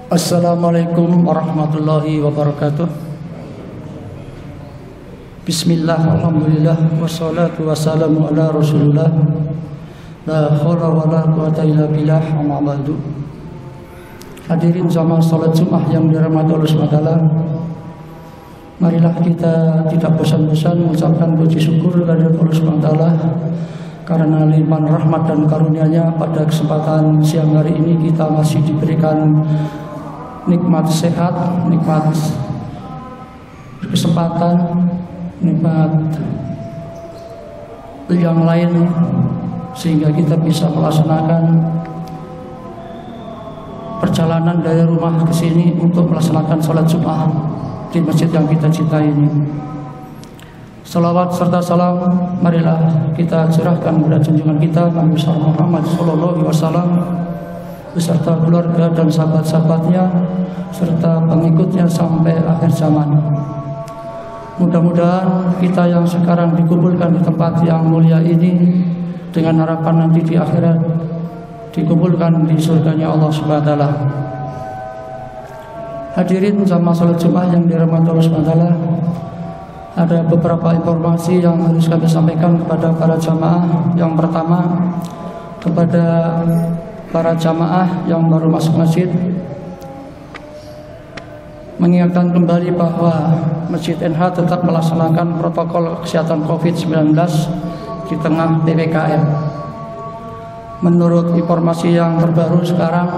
Assalamualaikum warahmatullahi wabarakatuh. Bismillah, alhamdulillah, wassalatu wassalamu ala rasulullah. La khawla wa la quwata illa billah, amma ba'du. Hadirin jamaah salat Jumat yang dirahmati Allah SWT, marilah kita tidak bosan-bosan mengucapkan puji syukur kepada Allah SWT karena limpahan rahmat dan karunia-Nya. Pada kesempatan siang hari ini kita masih diberikan nikmat sehat, nikmat kesempatan, nikmat yang lain, sehingga kita bisa melaksanakan perjalanan dari rumah ke sini untuk melaksanakan sholat Jumat di masjid yang kita cintai ini. Salawat serta salam marilah kita curahkan kepada junjungan kita Nabi Muhammad SAW beserta keluarga dan sahabat-sahabatnya serta pengikutnya sampai akhir zaman. Mudah-mudahan kita yang sekarang dikumpulkan di tempat yang mulia ini dengan harapan nanti di akhirat dikumpulkan di surganya Allah SWT. Hadirin jamaah salat Jumat yang dirahmati Allah SWT, ada beberapa informasi yang harus kami sampaikan kepada para jamaah. Yang pertama, kepada para jamaah yang baru masuk masjid, mengingatkan kembali bahwa Masjid NH tetap melaksanakan protokol kesehatan COVID-19 di tengah PPKM. Menurut informasi yang terbaru sekarang,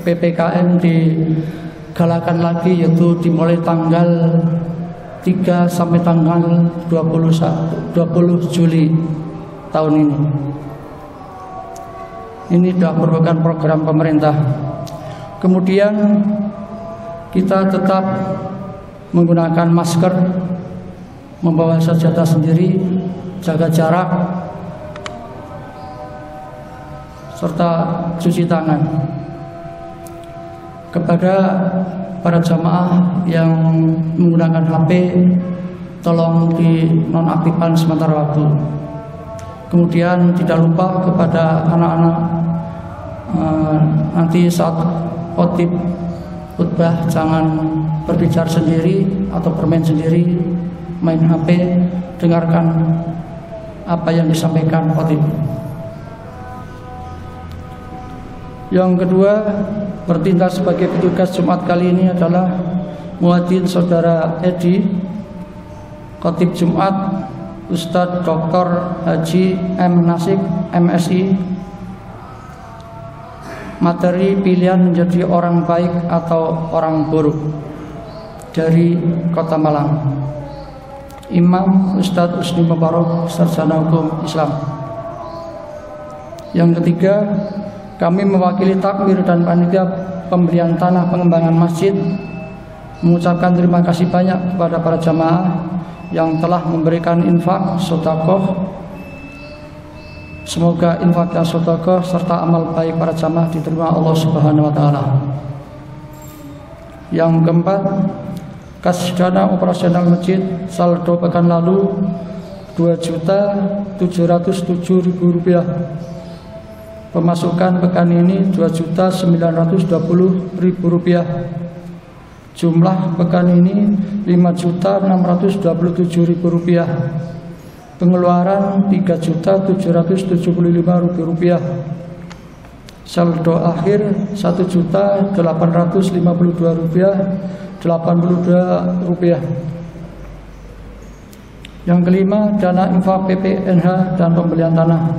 PPKM digalakan lagi, yaitu dimulai tanggal 3 sampai tanggal 20 Juli tahun ini. Ini sudah merupakan program pemerintah. Kemudian kita tetap menggunakan masker, membawa sajadah sendiri, jaga jarak, serta cuci tangan. Kepada para jamaah yang menggunakan HP, tolong dinonaktifkan sementara waktu. Kemudian tidak lupa kepada anak-anak, nanti saat khutbah jangan berbicara sendiri atau bermain sendiri, main HP, dengarkan apa yang disampaikan khotib. Yang kedua, bertindak sebagai petugas Jumat kali ini adalah muadzin saudara Edi, khotib Jumat Ustadz Dr. Haji M. Nasik MSI. Materi pilihan menjadi orang baik atau orang buruk dari Kota Malang. Imam Ustadz Usni Mubarak, sarjana hukum Islam. Yang ketiga, kami mewakili takmir dan panitia pembelian tanah pengembangan masjid mengucapkan terima kasih banyak kepada para jamaah yang telah memberikan infak, sedekah. Semoga infak dan sedekah serta amal baik para jamaah diterima Allah Subhanahu wa taala. Yang keempat, kas dana operasional masjid saldo pekan lalu Rp2.707.000. Pemasukan pekan ini Rp2.920.000. Jumlah pekan ini Rp5.627.000. Pengeluaran Rp3.775.000. Saldo akhir Rp1.852.082. Yang kelima, dana infak PPNH dan pembelian tanah.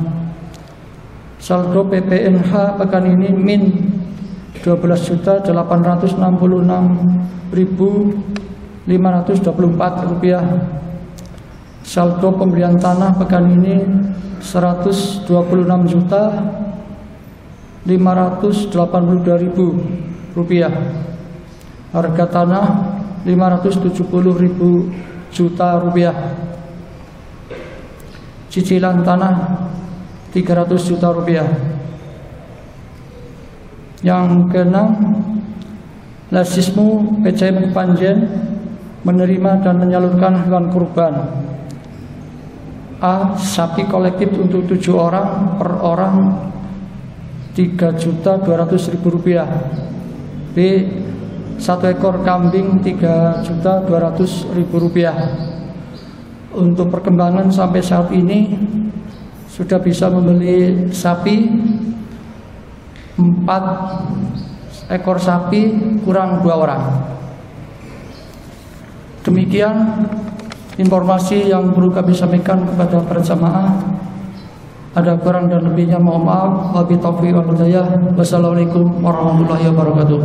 Saldo PPNH pekan ini min Rp12.866.524. Saldo pembelian tanah pekan ini Rp126.582.000. Harga tanah Rp570.000 juta. Cicilan tanah Rp300 juta. Yang keenam, Lasismu PCM Panjen menerima dan menyalurkan hewan kurban. A. Sapi kolektif untuk 7 orang, per orang Rp3.200.000. Di satu ekor kambing Rp3.200.000. Untuk perkembangan sampai saat ini sudah bisa membeli sapi 4 ekor sapi kurang 2 orang. Demikian informasi yang perlu kami sampaikan kepada para jamaah. Ada kurang dan lebihnya mohon maaf. Wabillahi taufiq wal hidayah. Wassalamualaikum warahmatullahi wabarakatuh.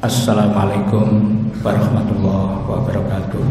Assalamualaikum warahmatullahi wabarakatuh.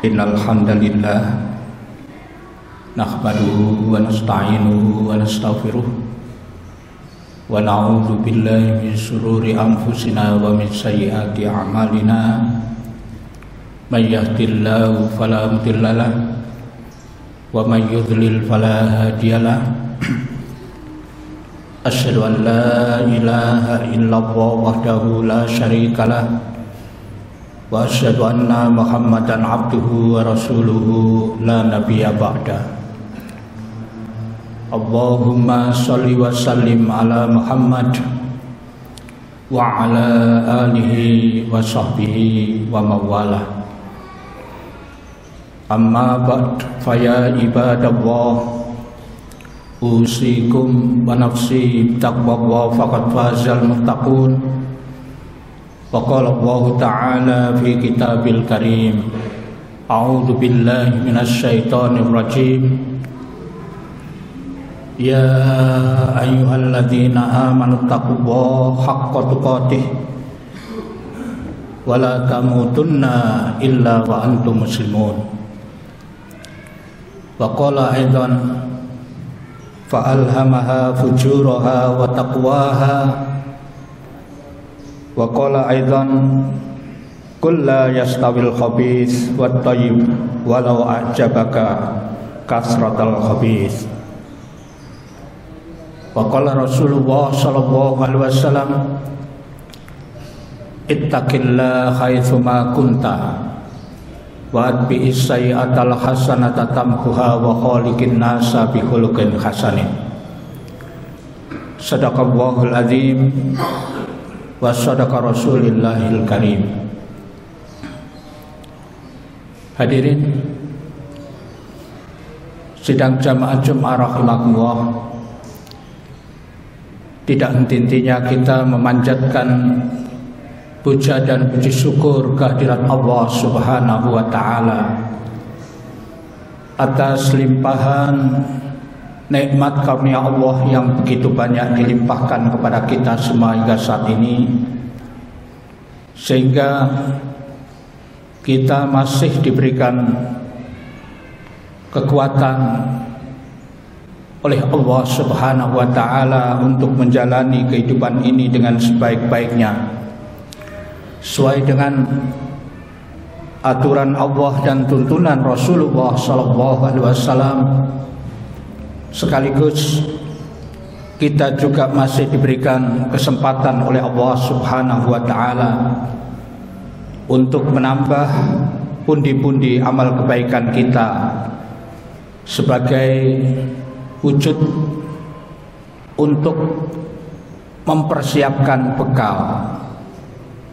Innal hamdalillah nahmaduhu wa nasta'inuhu wa nastaghfiruh wa na'udzu billahi min shururi anfusina wa min sayyiati a'malina may yahdihillahu fala mudilla lahu wa may yudlil fala hadiyalah. Asyhadu an la ilaha illallah wahdahu la syarikalah wa asyhadu anna Muhammadan abduhu wa rasuluhu la nabiyya ba'da. Allahumma shalli wa sallim ala Muhammad wa ala alihi wa sahbihi wa mawala. Amma ba'd, faya ibadallah, usikum wa nafsi taqwallah faqad fazal muttaqun. Waqala Allah Ta'ala fi kitabil karim, a'udzu billahi minasy syaithanir rajim. Ya ayyuhalladzina amanu taqullaha haqqa tuqatih wa la tamutunna illa wa antum muslimun. Wa qala aidan fa alhamaha fujuraha wa taqwaha. Wa qala aidan qul la yastawil khabith wat thayyib walau a'jabaka kasratal khabith. Wa qala Rasulullah sallallahu alaihi wasallam ittaqillaha haitsu ma kunta wa atbi'is sayyi'atal hasanata tamhuha wa khaliqin nasa bi khuluqin hasanin. Shadaqallahul azim wa sadaqa rasulillahil karim. Hadirin sidang jamaah Jumat rahimakumullah, tidak henti-hentinya kita memanjatkan puja dan puji syukur kehadirat Allah Subhanahu wa taala atas limpahan nikmat karunia Allah yang begitu banyak dilimpahkan kepada kita semua hingga saat ini, sehingga kita masih diberikan kekuatan oleh Allah Subhanahu wa taala untuk menjalani kehidupan ini dengan sebaik-baiknya, sesuai dengan aturan Allah dan tuntunan Rasulullah sallallahu alaihi wasallam. Sekaligus kita juga masih diberikan kesempatan oleh Allah Subhanahu wa taala untuk menambah pundi-pundi amal kebaikan kita sebagai wujud untuk mempersiapkan bekal,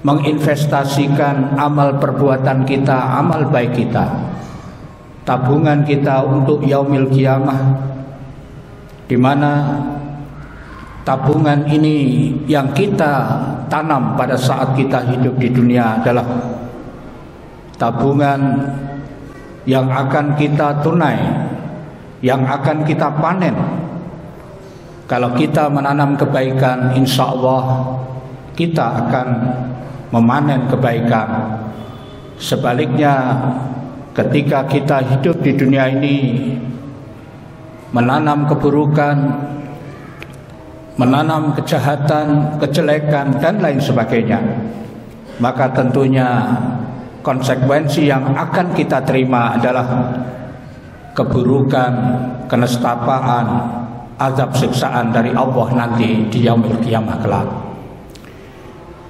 menginvestasikan amal perbuatan kita, amal baik kita, tabungan kita untuk yaumil qiyamah, di mana tabungan ini yang kita tanam pada saat kita hidup di dunia adalah tabungan yang akan kita tunai, yang akan kita panen. Kalau kita menanam kebaikan, insya Allah kita akan memanen kebaikan. Sebaliknya, ketika kita hidup di dunia ini menanam keburukan, menanam kejahatan, kejelekan, dan lain sebagainya, maka tentunya konsekuensi yang akan kita terima adalah keburukan, kenestapaan, azab siksaan dari Allah nanti di yaumil qiyamah kelak.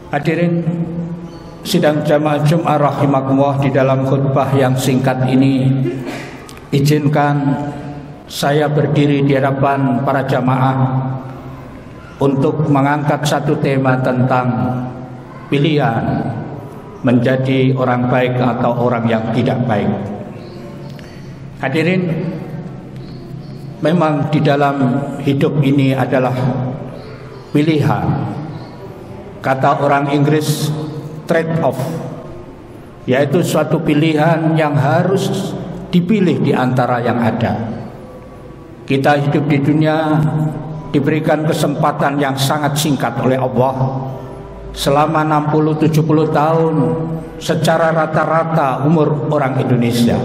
Hadirin sidang jamaah Jumat rahimakumullah, di dalam khutbah yang singkat ini izinkan saya berdiri di hadapan para jamaah untuk mengangkat satu tema tentang pilihan menjadi orang baik atau orang yang tidak baik. Hadirin, memang di dalam hidup ini adalah pilihan. Kata orang Inggris trade-off, yaitu suatu pilihan yang harus dipilih di antara yang ada. Kita hidup di dunia diberikan kesempatan yang sangat singkat oleh Allah selama 60-70 tahun secara rata-rata umur orang Indonesia,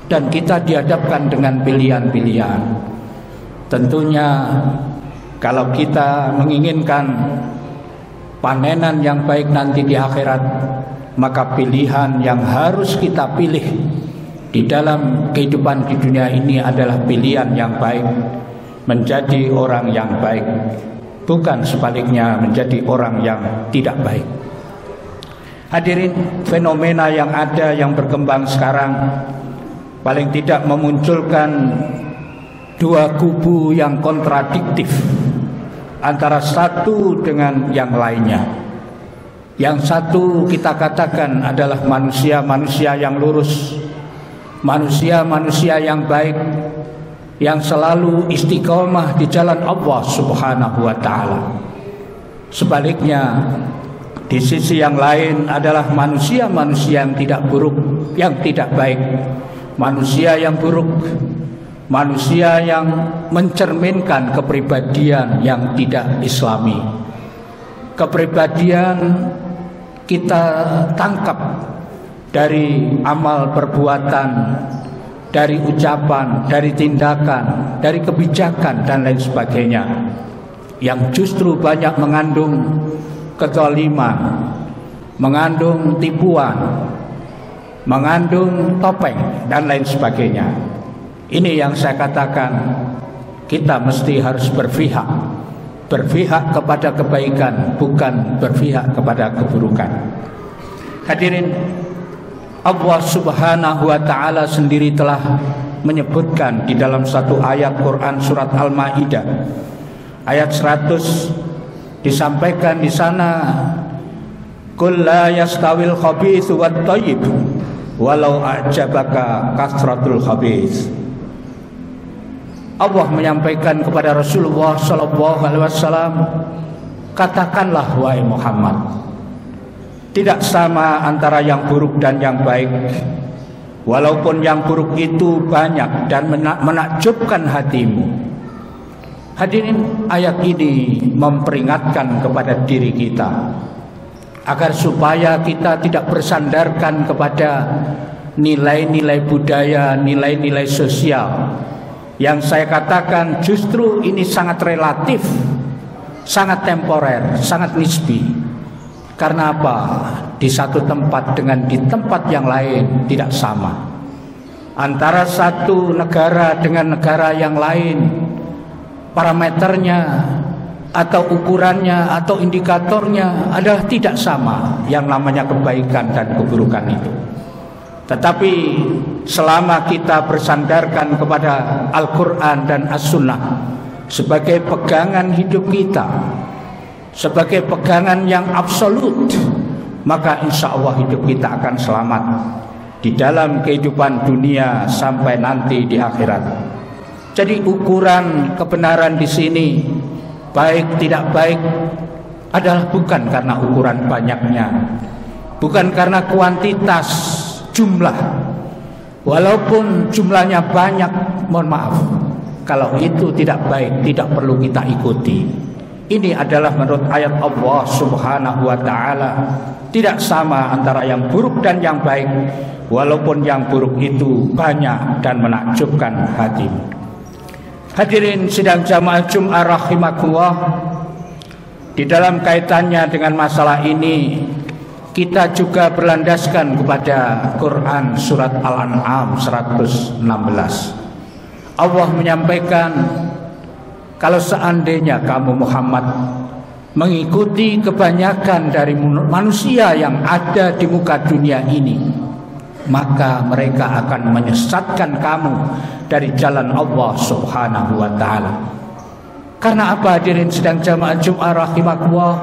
dan kita dihadapkan dengan pilihan-pilihan. Tentunya kalau kita menginginkan panenan yang baik nanti di akhirat, maka pilihan yang harus kita pilih di dalam kehidupan di dunia ini adalah pilihan yang baik, menjadi orang yang baik, bukan sebaliknya menjadi orang yang tidak baik. Hadirin, fenomena yang ada yang berkembang sekarang paling tidak memunculkan dua kubu yang kontradiktif antara satu dengan yang lainnya. Yang satu kita katakan adalah manusia-manusia yang lurus, manusia-manusia yang baik, yang selalu istiqomah di jalan Allah Subhanahu wa ta'ala. Sebaliknya, di sisi yang lain adalah manusia-manusia yang tidak buruk, yang tidak baik, manusia yang buruk, manusia yang mencerminkan kepribadian yang tidak islami. Kepribadian kita tangkap dari amal perbuatan, dari ucapan, dari tindakan, dari kebijakan dan lain sebagainya, yang justru banyak mengandung kezaliman, mengandung tipuan, mengandung topeng dan lain sebagainya. Ini yang saya katakan, kita mesti harus berpihak kepada kebaikan, bukan berpihak kepada keburukan. Hadirin, Allah Subhanahu wa ta'ala sendiri telah menyebutkan di dalam satu ayat Quran surat Al-Maidah ayat 100, disampaikan di sana, qul la yastawil khabithu wat thayyib walau a'jabaka kasratul khabith. Allah menyampaikan kepada Rasulullah sallallahu alaihi wasallam, katakanlah wahai Muhammad, tidak sama antara yang buruk dan yang baik, walaupun yang buruk itu banyak dan menakjubkan hatimu. Hadirin, ayat ini memperingatkan kepada diri kita agar supaya kita tidak bersandarkan kepada nilai-nilai budaya, nilai-nilai sosial yang saya katakan justru ini sangat relatif, sangat temporer, sangat nisbi. Karena apa? Di satu tempat dengan di tempat yang lain tidak sama. Antara satu negara dengan negara yang lain, parameternya atau ukurannya atau indikatornya adalah tidak sama yang namanya kebaikan dan keburukan itu. Tetapi selama kita bersandarkan kepada Al-Quran dan As-Sunnah sebagai pegangan hidup kita, sebagai pegangan yang absolut, maka insya Allah hidup kita akan selamat di dalam kehidupan dunia sampai nanti di akhirat. Jadi ukuran kebenaran di sini, baik tidak baik, adalah bukan karena ukuran banyaknya, bukan karena kuantitas jumlah. Walaupun jumlahnya banyak, mohon maaf, kalau itu tidak baik, tidak perlu kita ikuti. Ini adalah menurut ayat Allah Subhanahu wa ta'ala, tidak sama antara yang buruk dan yang baik, walaupun yang buruk itu banyak dan menakjubkan hatimu. Hadirin sidang jamaah Jum'ah rahimakumullah, di dalam kaitannya dengan masalah ini, kita juga berlandaskan kepada Quran surat Al-An'am 116. Allah menyampaikan, kalau seandainya kamu Muhammad mengikuti kebanyakan dari manusia yang ada di muka dunia ini, maka mereka akan menyesatkan kamu dari jalan Allah Subhanahu wa ta'ala. Karena apa hadirin sidang jamaah Jum'ah rahimakumullah?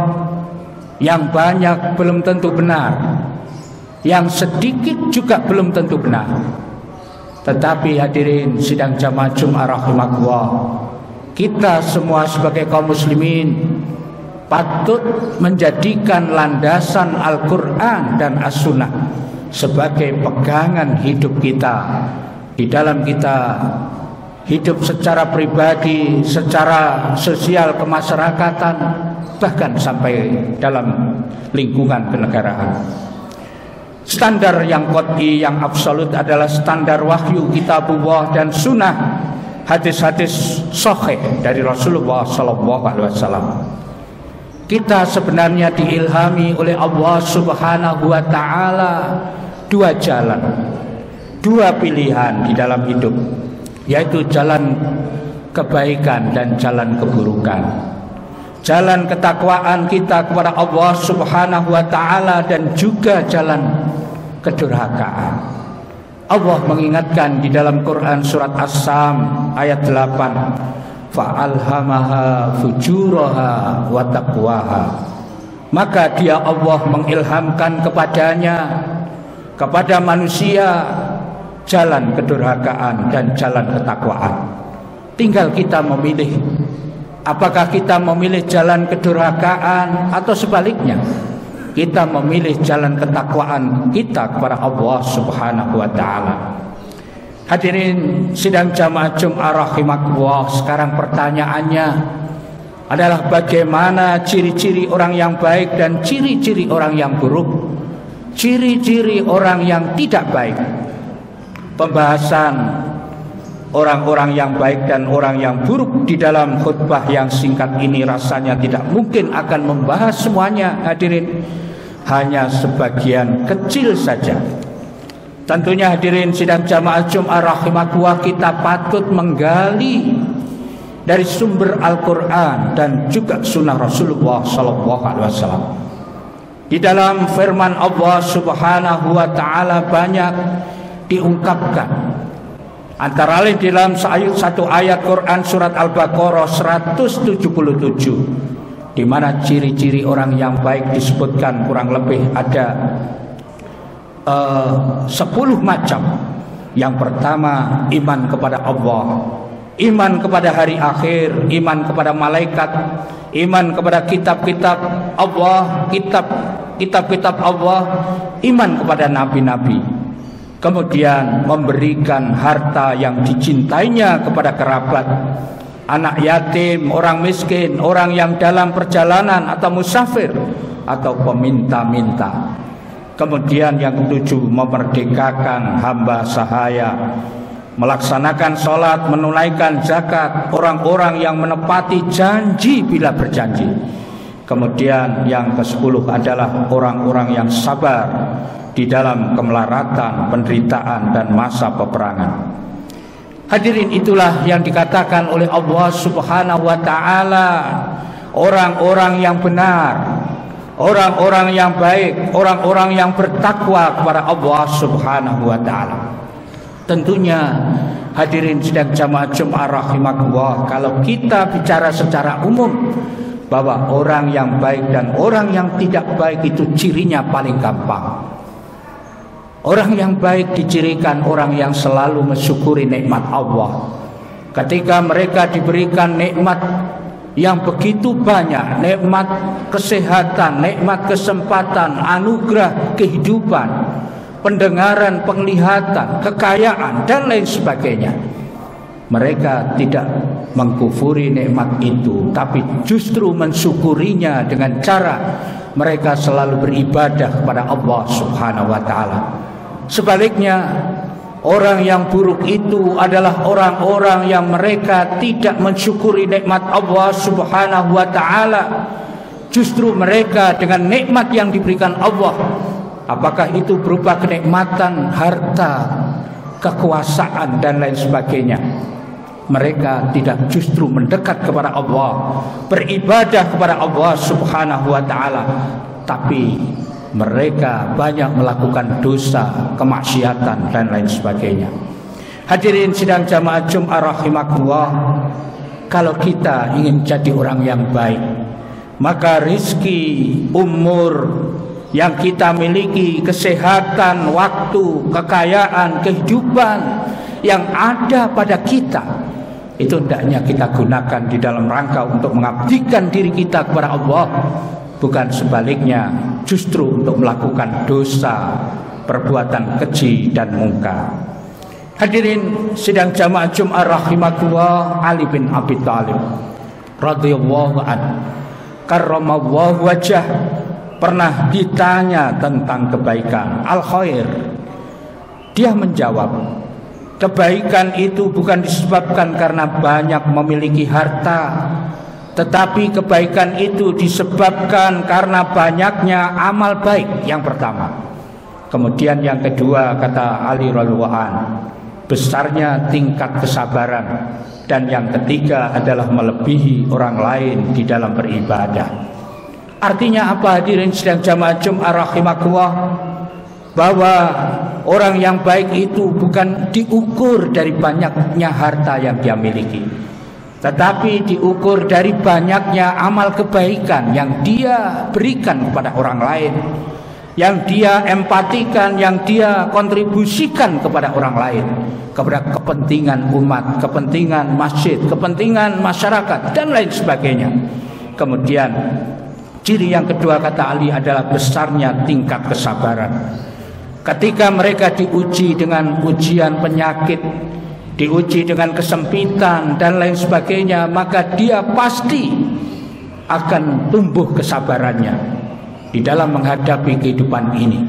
Yang banyak belum tentu benar, yang sedikit juga belum tentu benar. Tetapi hadirin sidang jamaah Jum'ah rahimakumullah, kita semua sebagai kaum muslimin patut menjadikan landasan Al-Quran dan As-Sunnah sebagai pegangan hidup kita di dalam kita hidup secara pribadi, secara sosial kemasyarakatan, bahkan sampai dalam lingkungan kenegaraan. Standar yang qat'i, yang absolut adalah standar wahyu kitabullah dan sunnah, hadis-hadis sahih dari Rasulullah SAW. Kita sebenarnya diilhami oleh Allah Subhanahu wa Ta'ala dua jalan, dua pilihan di dalam hidup, yaitu jalan kebaikan dan jalan keburukan. Jalan ketakwaan kita kepada Allah Subhanahu wa Ta'ala dan juga jalan kedurhakaan. Allah mengingatkan di dalam Quran surat As-Sam ayat 8, fa'alhamaha fujuraha wa taqwaha. Maka dia Allah mengilhamkan kepadanya, kepada manusia, jalan kedurhakaan dan jalan ketakwaan. Tinggal kita memilih, apakah kita memilih jalan kedurhakaan atau sebaliknya kita memilih jalan ketakwaan kita kepada Allah Subhanahu wa Ta'ala. Hadirin sidang jamaah Jum'ah rahimakumullah, sekarang pertanyaannya adalah bagaimana ciri-ciri orang yang baik dan ciri-ciri orang yang buruk, ciri-ciri orang yang tidak baik. Pembahasan orang-orang yang baik dan orang yang buruk di dalam khutbah yang singkat ini rasanya tidak mungkin akan membahas semuanya, hadirin, hanya sebagian kecil saja. Tentunya hadirin sidang jamaah Jum'ah rahimakumullah, kita patut menggali dari sumber Al-Quran dan juga sunnah Rasulullah SAW. Di dalam firman Allah Subhanahu wa Ta'ala banyak diungkapkan, antara lain di dalam satu ayat Quran surat Al-Baqarah 177, di mana ciri-ciri orang yang baik disebutkan kurang lebih ada 10 macam. Yang pertama, iman kepada Allah, iman kepada hari akhir, iman kepada malaikat, iman kepada kitab-kitab Allah, kitab-kitab Allah, iman kepada nabi-nabi. Kemudian memberikan harta yang dicintainya kepada kerabat, anak yatim, orang miskin, orang yang dalam perjalanan atau musafir atau peminta-minta. Kemudian yang ketujuh, memerdekakan hamba sahaya, melaksanakan sholat, menunaikan zakat, orang-orang yang menepati janji bila berjanji. Kemudian yang ke-10 adalah orang-orang yang sabar di dalam kemelaratan, penderitaan dan masa peperangan. Hadirin, itulah yang dikatakan oleh Allah Subhanahu wa Ta'ala orang-orang yang benar, orang-orang yang baik, orang-orang yang bertakwa kepada Allah Subhanahu wa Ta'ala. Tentunya hadirin sidang jamaah Jum'ah rahimakumullah, kalau kita bicara secara umum bahwa orang yang baik dan orang yang tidak baik itu cirinya paling gampang. Orang yang baik dicirikan orang yang selalu mensyukuri nikmat Allah. Ketika mereka diberikan nikmat yang begitu banyak, nikmat kesehatan, nikmat kesempatan, anugerah kehidupan, pendengaran, penglihatan, kekayaan dan lain sebagainya, mereka tidak mengkufuri nikmat itu, tapi justru mensyukurinya dengan cara mereka selalu beribadah kepada Allah Subhanahu wa Ta'ala. Sebaliknya, orang yang buruk itu adalah orang-orang yang mereka tidak mensyukuri nikmat Allah Subhanahu wa Ta'ala. Justru mereka dengan nikmat yang diberikan Allah, apakah itu berupa kenikmatan, harta, kekuasaan dan lain sebagainya, mereka tidak justru mendekat kepada Allah, beribadah kepada Allah Subhanahu wa Ta'ala, tapi mereka banyak melakukan dosa, kemaksiatan dan lain sebagainya. Hadirin sidang jamaah Jum'ah rahimakumullah, kalau kita ingin jadi orang yang baik, maka rizki, umur yang kita miliki, kesehatan, waktu, kekayaan, kehidupan yang ada pada kita, itu hendaknya kita gunakan di dalam rangka untuk mengabdikan diri kita kepada Allah, bukan sebaliknya justru untuk melakukan dosa, perbuatan keji dan mungkar. Hadirin sidang jamaah Jumat rahimakumullah, Ali bin Abi Thalib radhiyallahu anhu karramallahu wajah pernah ditanya tentang kebaikan al khair. Dia menjawab, kebaikan itu bukan disebabkan karena banyak memiliki harta, tetapi kebaikan itu disebabkan karena banyaknya amal baik. Yang pertama. Kemudian yang kedua, kata Ali radhiyallahu anhu, besarnya tingkat kesabaran. Dan yang ketiga adalah melebihi orang lain di dalam beribadah. Artinya apa hadirin sedang jamaah Jumat rahimakumullah? Bahwa orang yang baik itu bukan diukur dari banyaknya harta yang dia miliki, tetapi diukur dari banyaknya amal kebaikan yang dia berikan kepada orang lain, yang dia empatikan, yang dia kontribusikan kepada orang lain, kepada kepentingan umat, kepentingan masjid, kepentingan masyarakat, dan lain sebagainya. Kemudian ciri yang kedua kata Ali adalah besarnya tingkat kesabaran. Ketika mereka diuji dengan ujian penyakit, diuji dengan kesempitan dan lain sebagainya, maka dia pasti akan tumbuh kesabarannya di dalam menghadapi kehidupan ini.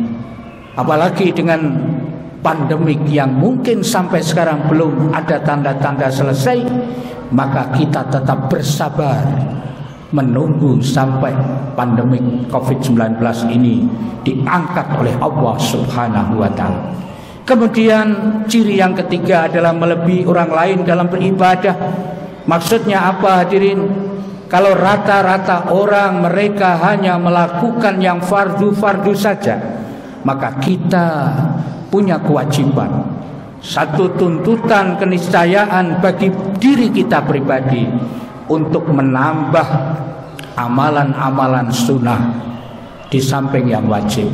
Apalagi dengan pandemik yang mungkin sampai sekarang belum ada tanda-tanda selesai, maka kita tetap bersabar menunggu sampai pandemik COVID-19 ini diangkat oleh Allah Subhanahu wa ta'ala. Kemudian ciri yang ketiga adalah melebihi orang lain dalam beribadah. Maksudnya apa hadirin? Kalau rata-rata orang mereka hanya melakukan yang fardu-fardu saja, maka kita punya kewajiban, satu tuntutan keniscayaan bagi diri kita pribadi untuk menambah amalan-amalan sunnah di samping yang wajib,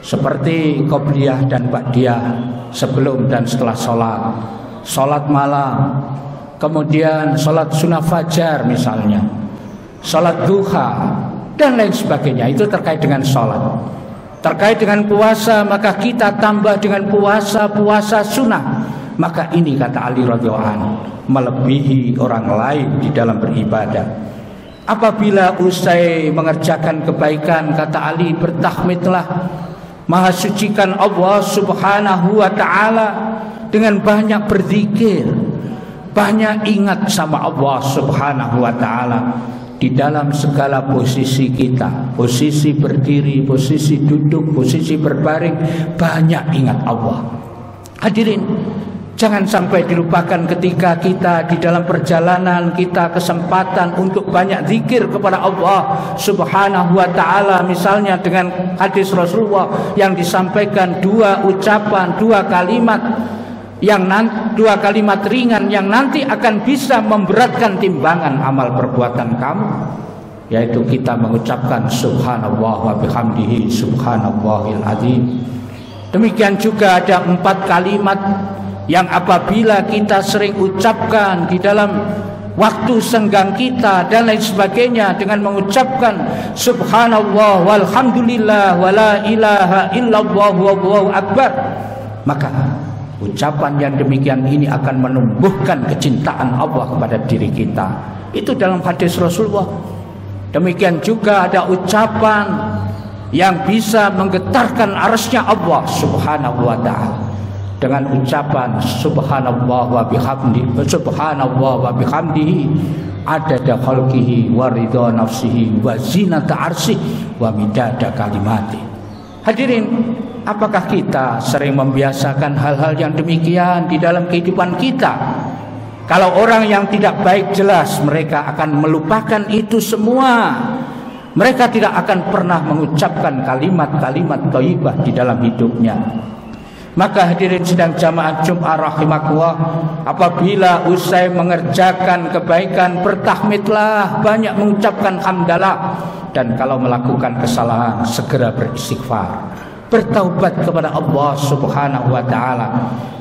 seperti qobliyah dan ba'diyah, sebelum dan setelah sholat malam, kemudian sholat sunnah fajar misalnya, sholat duha dan lain sebagainya. Itu terkait dengan sholat. Terkait dengan puasa, maka kita tambah dengan puasa sunnah. Maka ini kata Ali radhiyallahu anhu, melebihi orang lain di dalam beribadah. Apabila usai mengerjakan kebaikan, kata Ali, bertahmidlah, maha sucikan Allah Subhanahu wa ta'ala dengan banyak berzikir, banyak ingat sama Allah Subhanahu wa ta'ala di dalam segala posisi kita, posisi berdiri, posisi duduk, posisi berbaring, banyak ingat Allah. Hadirin, jangan sampai dilupakan ketika kita di dalam perjalanan kita kesempatan untuk banyak zikir kepada Allah Subhanahu wa ta'ala. Misalnya dengan hadis Rasulullah yang disampaikan, dua ucapan, dua kalimat ringan yang nanti akan bisa memberatkan timbangan amal perbuatan kamu, yaitu kita mengucapkan subhanallah wa bihamdihi subhanallahil azim. Demikian juga ada 4 kalimat yang apabila kita sering ucapkan di dalam waktu senggang kita dan lain sebagainya, dengan mengucapkan subhanallah walhamdulillah wala ilaha illallah wallahu akbar, maka ucapan yang demikian ini akan menumbuhkan kecintaan Allah kepada diri kita. Itu dalam hadis Rasulullah. Demikian juga ada ucapan yang bisa menggetarkan arsy-Nya Allah Subhanahu wa ta'ala, dengan ucapan subhanallah wa bihamdihi adada khalqihi wa ridha nafsihi wa zinata arsyihi wa midada kalimati. Hadirin, apakah kita sering membiasakan hal-hal yang demikian di dalam kehidupan kita? Kalau orang yang tidak baik, jelas mereka akan melupakan itu semua. Mereka tidak akan pernah mengucapkan kalimat-kalimat thayyibah di dalam hidupnya. Maka hadirin sedang jamaah Jumat rahimakumullah, apabila usai mengerjakan kebaikan, bertahmidlah, banyak mengucapkan hamdalah, dan kalau melakukan kesalahan segera beristighfar, bertaubat kepada Allah Subhanahu wa ta'ala.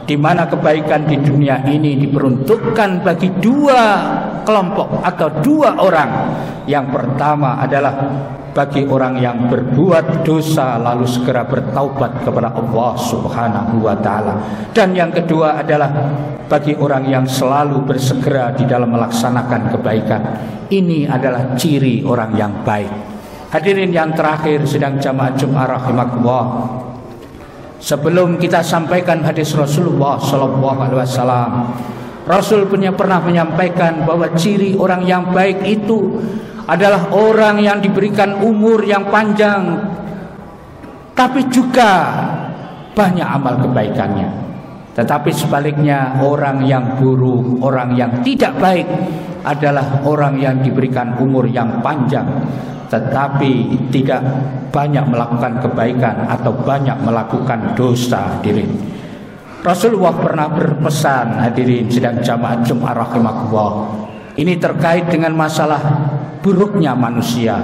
Di mana kebaikan di dunia ini diperuntukkan bagi 2 kelompok atau 2 orang. Yang pertama adalah bagi orang yang berbuat dosa lalu segera bertaubat kepada Allah Subhanahu wa taala. Dan yang kedua adalah bagi orang yang selalu bersegera di dalam melaksanakan kebaikan. Ini adalah ciri orang yang baik. Hadirin yang terakhir sidang jamaah Jumat rahimakumullah. Sebelum kita sampaikan hadis Rasulullah sallallahu alaihi wasallam, Rasul pernah menyampaikan bahwa ciri orang yang baik itu adalah orang yang diberikan umur yang panjang, tapi juga banyak amal kebaikannya. Tetapi sebaliknya, orang yang buruk, orang yang tidak baik adalah orang yang diberikan umur yang panjang, tetapi tidak banyak melakukan kebaikan atau banyak melakukan dosa. Hadirin, Rasulullah pernah berpesan, hadirin sidang jamaah Jumat rahimakumullah, ini terkait dengan masalah buruknya manusia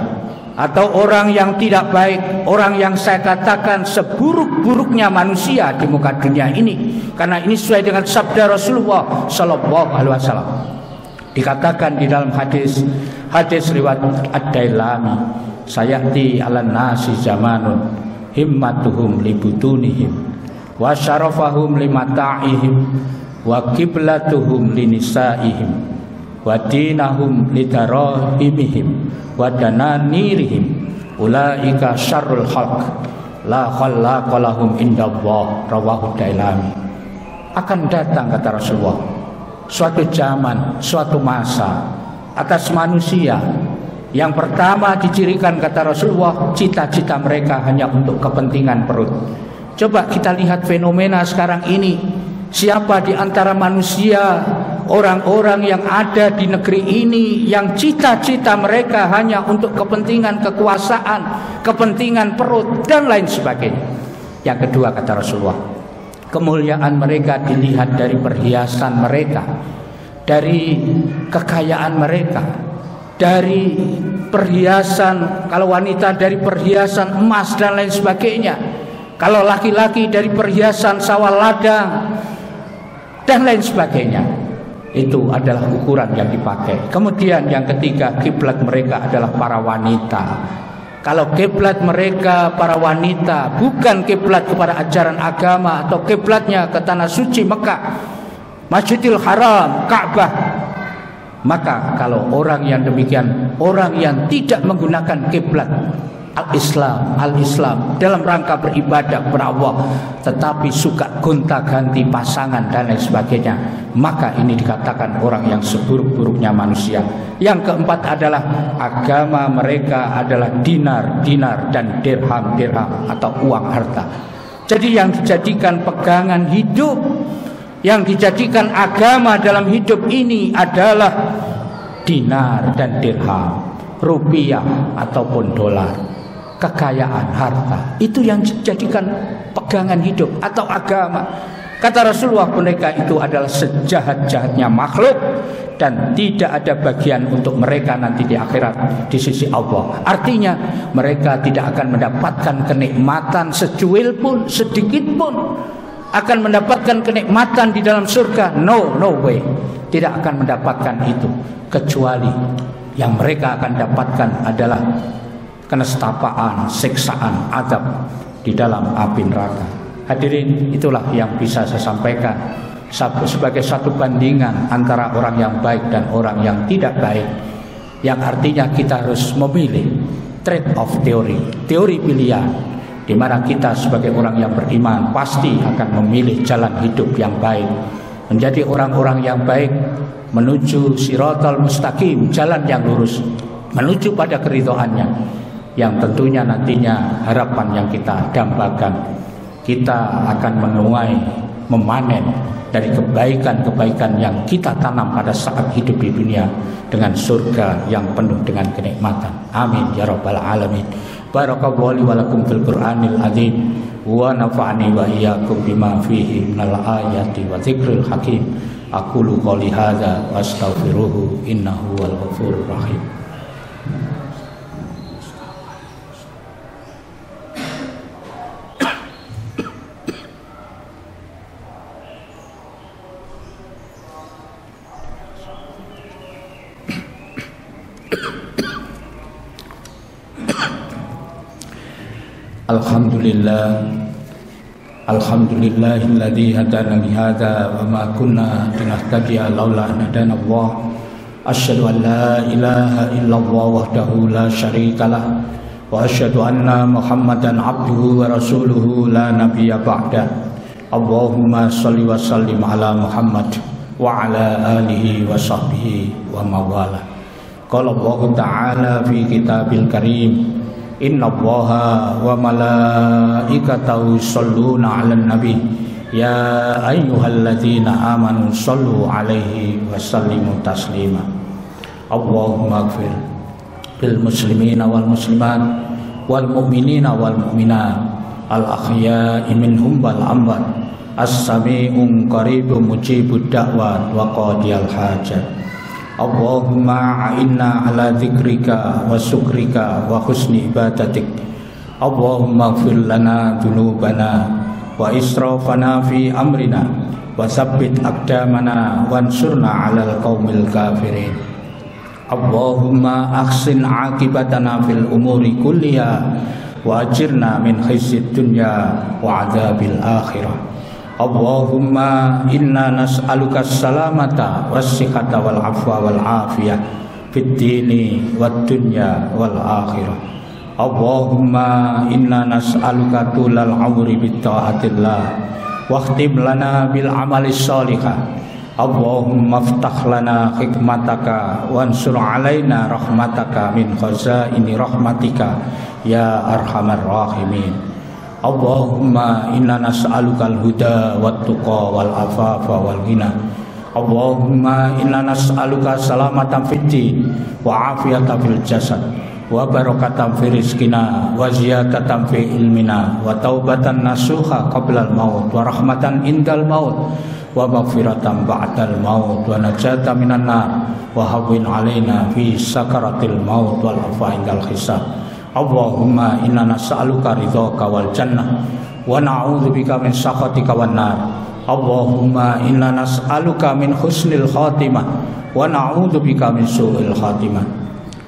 atau orang yang tidak baik, orang yang saya katakan seburuk-buruknya manusia di muka dunia ini, karena ini sesuai dengan sabda Rasulullah sallallahu alaihi wasallam. Dikatakan di dalam hadis riwayat Ad-Dailami, sayati 'alan nasi zamanun himmatuhum libutunihim wa syarafahum limata'ihim wa qiblatuhum linisaihim wa dinahum lidarahimihim wa dananirihim ulaika syarrul khalq la khallaqa lahum indallah, rawahu Dailami. Akan datang, kata Rasulullah, suatu zaman, suatu masa atas manusia yang pertama dicirikan, kata Rasulullah, cita-cita mereka hanya untuk kepentingan perut. Coba kita lihat fenomena sekarang ini. Siapa di antara manusia, orang-orang yang ada di negeri ini yang cita-cita mereka hanya untuk kepentingan kekuasaan, kepentingan perut dan lain sebagainya. Yang kedua, kata Rasulullah, kemuliaan mereka dilihat dari perhiasan mereka, dari kekayaan mereka, dari perhiasan, kalau wanita dari perhiasan emas dan lain sebagainya, kalau laki-laki dari perhiasan sawah ladang dan lain sebagainya. Itu adalah ukuran yang dipakai. Kemudian yang ketiga, kiblat mereka adalah para wanita. Kalau kiblat mereka para wanita, bukan kiblat kepada ajaran agama atau kiblatnya ke tanah suci Mekah, Masjidil Haram, Ka'bah, maka kalau orang yang demikian, orang yang tidak menggunakan kiblat al-Islam dalam rangka beribadah kepada Allah, tetapi suka gonta-ganti pasangan dan lain sebagainya, maka ini dikatakan orang yang seburuk-buruknya manusia. Yang keempat adalah agama mereka adalah dinar dan dirham atau uang harta. Jadi yang dijadikan pegangan hidup, yang dijadikan agama dalam hidup ini adalah dinar dan dirham, rupiah ataupun dolar. Kekayaan, harta, itu yang dijadikan pegangan hidup atau agama. Kata Rasulullah, mereka itu adalah sejahat-jahatnya makhluk dan tidak ada bagian untuk mereka nanti di akhirat di sisi Allah. Artinya mereka tidak akan mendapatkan kenikmatan secuil pun, sedikit pun akan mendapatkan kenikmatan di dalam surga. No way, tidak akan mendapatkan itu, kecuali yang mereka akan dapatkan adalah kenestapaan, siksaan, azab di dalam api neraka. Hadirin, itulah yang bisa saya sampaikan sebagai satu bandingan antara orang yang baik dan orang yang tidak baik, yang artinya kita harus memilih trade-off teori pilihan, di mana kita sebagai orang yang beriman pasti akan memilih jalan hidup yang baik, menjadi orang-orang yang baik, menuju siratal mustaqim, jalan yang lurus, menuju pada keridhaannya, yang tentunya nantinya harapan yang kita dambakan, kita akan menuai, memanen dari kebaikan-kebaikan yang kita tanam pada saat hidup di dunia dengan surga yang penuh dengan kenikmatan. Amin ya rabbal alamin. Barakallahu li wa lakum fil Qur'anil azim wa nafa'ani wa iyyakum bima fihi minal ayati wa dzikril hakim. Aqulu qouli hadza wa astaghfiruhu innahu wal ghafurur rahim. Alhamdulillah, alhamdulillahilladzi hadana li hadza wa ma kunna linahtadiya laula an hadana Allah. Asyhadu an la ilaha illallah wahdahu la syarikalah wa asyhadu anna Muhammadan abduhu wa rasuluhu la nabiyya ba'da. Allahumma shalli wa sallim ala Muhammad wa ala alihi wa sahbihi wa mawala. Qala Allah ta'ala fi kitabil karim, inna Allaha wa malaikatahu yusholluna 'alan nabi ya ayyuhalladzina amanu shallu 'alaihi wa sallimu taslima. Allahumma ighfir lil muslimina wal muslimat wal mu'minina wal mu'minat al ahya'i minhum wal amwat as-sami'un qaribun mujibud da'wat wa qadiyal hajat. Allahumma a'inna ala dzikrika wa syukrika wa husni ibadatik. Allahumma ighfir lana dzunubana wa israfana fi amrina wa tsabbit aqdamana wansurna 'alal qaumil kafirin. Allahumma ahsin 'aqibatana fil umuri kulliha wa ajirna min khizyid dunya wa 'adzabil akhirah. Allahumma inna nas'aluka salamata was-sihhata wal afwa wal afiyah fid dini wad dunya wal akhirah. Allahumma inna nas'aluka tulal umri bit taatillah wa khtim lana bil amali shalihah. Allahumma iftah lana hikmataka wansur alaina rahmataka min khazaini rahmatika ya arhamar rahimin. Allahumma inna nas'alukal huda wat tuqa wal afafa wal ghina. Allahumma inna nas'aluka salamatan fid din wa afiyatan fil jasad wa barakatan fi rizqina wa ziyadatan fi ilmina wa taubatan nasuha qabla al maut wa rahmatan indal maut wa maghfiratan ba'dal maut wa najatan minan nar wa hawwin alaina fi sakaratil maut wal afa indal hisab. Allahumma inna nas'aluka ridhaka wal jannah wa na'udzubika min sakhatika wan nar. Allahumma inna nas'aluka min husnil khatimah wa na'udzubika min su'il khatimah.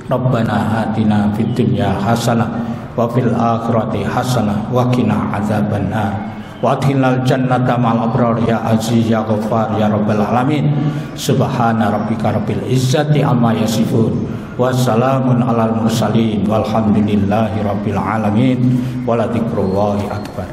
Rabbana atina fid dunya hasanah wa fil akhirati hasanah wa qina adzabannar. Wa adkhilnal jannata ma'al abrar ya aziz ya ghaffar ya rabbal alamin. Subhana rabbika rabbil izzati amma yasifun wa salamun alal mursalin walhamdulillahi rabbil alamin wa la dzikrullahi akbar.